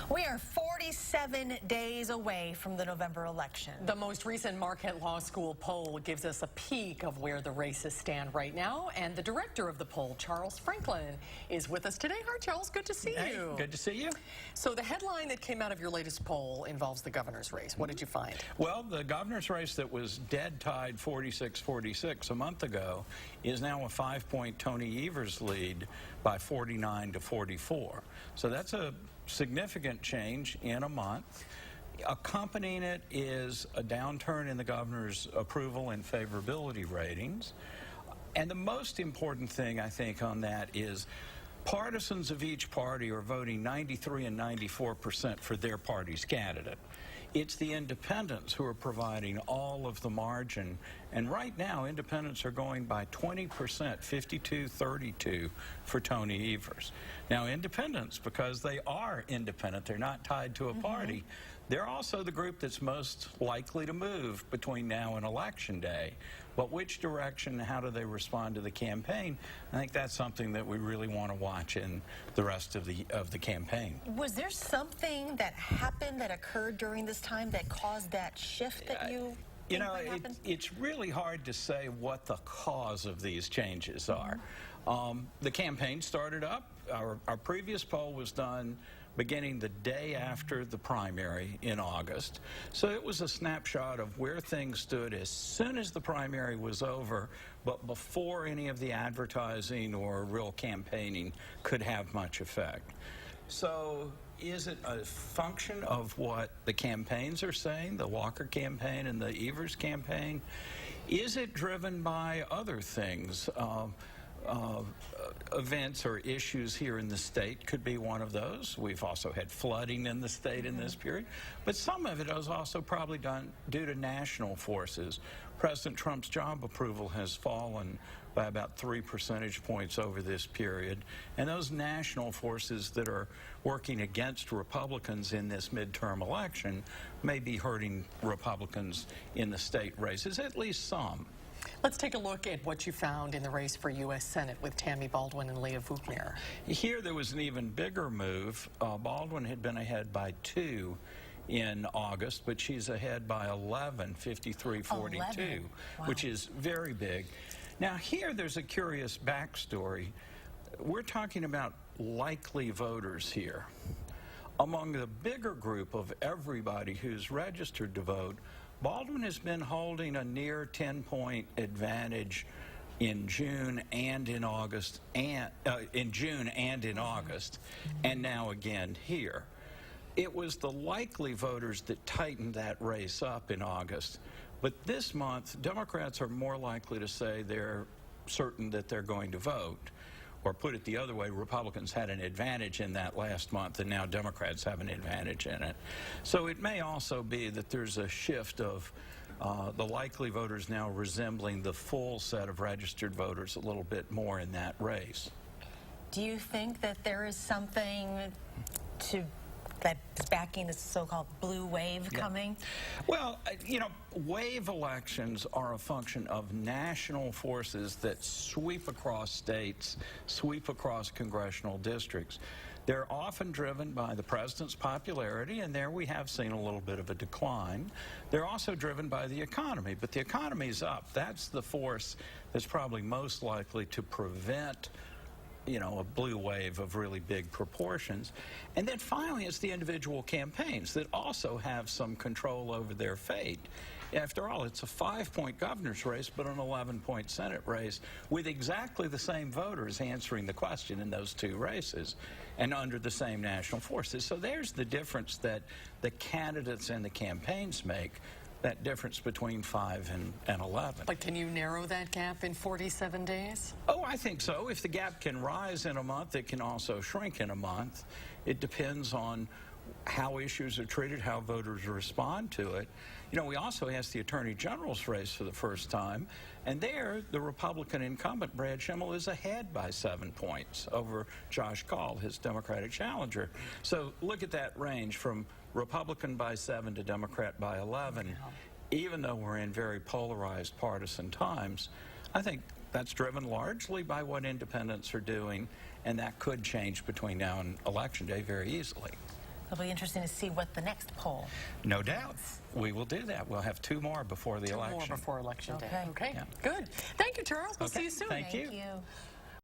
We are 47 days away from the November election. The most recent Marquette Law School poll gives us a peek of where the races stand right now. And the director of the poll, Charles Franklin, is with us today. Hi, Charles. Good to see you. Good to see you. So the headline that came out of your latest poll involves the governor's race. What did you find? Well, the governor's race that was dead tied 46-46 a month ago is now a 5-point Tony Evers lead by 49-44. So that's a significant change in a month. Accompanying it is a downturn in the governor's approval and favorability ratings. And the most important thing, I think, on that is partisans of each party are voting 93% and 94% for their party's candidate. It's the independents who are providing all of the margin. And right now, independents are going by 20%, 52-32 for Tony Evers. Now, independents, because they are independent, they're not tied to a party, they're also the group that's most likely to move between now and Election Day. But which direction, how do they respond to the campaign? I think that's something that we really want to watch in the rest of the campaign. Was there something that happened, that occurred during this time that caused that shift that you think might happen? It's really hard to say what the cause of these changes are. The campaign started up. Our previous poll was done beginning the day after the primary in August. So it was a snapshot of where things stood as soon as the primary was over, but before any of the advertising or real campaigning could have much effect. So is it a function of what the campaigns are saying, the Walker campaign and the Evers campaign? Is it driven by other things? Events or issues here in the state could be one of those. We've also had flooding in the state in this period, but some of it is also probably done due to national forces. President Trump's job approval has fallen by about 3 percentage points over this period, and those national forces that are working against Republicans in this midterm election may be hurting Republicans in the state races, at least some. Let's take a look at what you found in the race for U.S. Senate with Tammy Baldwin and Leah Vukmir. Here there was an even bigger move. Baldwin had been ahead by 2 in August, but she's ahead by 11, 53-42, wow, which is very big. Now here there's a curious backstory. We're talking about likely voters here. Among the bigger group of everybody who's registered to vote, Baldwin has been holding a near 10-point advantage in June and in August, and and now again here. It was the likely voters that tightened that race up in August, but this month Democrats are more likely to say they're certain that they're going to vote. Or put it the other way, Republicans had an advantage in that last month, and now Democrats have an advantage in it. So it may also be that there's a shift of the likely voters now resembling the full set of registered voters a little bit more in that race. Do you think that there is something that's backing this so-called blue wave coming? Well, you know, wave elections are a function of national forces that sweep across states, sweep across congressional districts. They're often driven by the president's popularity, and there we have seen a little bit of a decline. They're also driven by the economy, but the economy's up. That's the force that's probably most likely to prevent a blue wave of really big proportions. And then finally, it's the individual campaigns that also have some control over their fate. After all, it's a 5-point governor's race, but an 11-point Senate race with exactly the same voters answering the question in those 2 races and under the same national forces. So there's the difference that the candidates and the campaigns make, that difference between 5 and 11. But can you narrow that gap in 47 days? Oh, I think so. If the gap can rise in a month, it can also shrink in a month. It depends on how issues are treated, how voters respond to it. You know, we also asked the Attorney General's race for the first time, and there the Republican incumbent, Brad Schimel, is ahead by 7 points over Josh Kaul, his Democratic challenger. So look at that range from Republican by 7 to Democrat by 11. Even though we're in very polarized partisan times, I think that's driven largely by what independents are doing, and that could change between now and Election Day very easily. It'll be interesting to see what the next poll. No doubt. We will do that. We'll have 2 more before the election. 2 more before Election Day. Okay. Okay, Yeah. good. Thank you, Charles. We'll see you soon. Thank you. Thank you.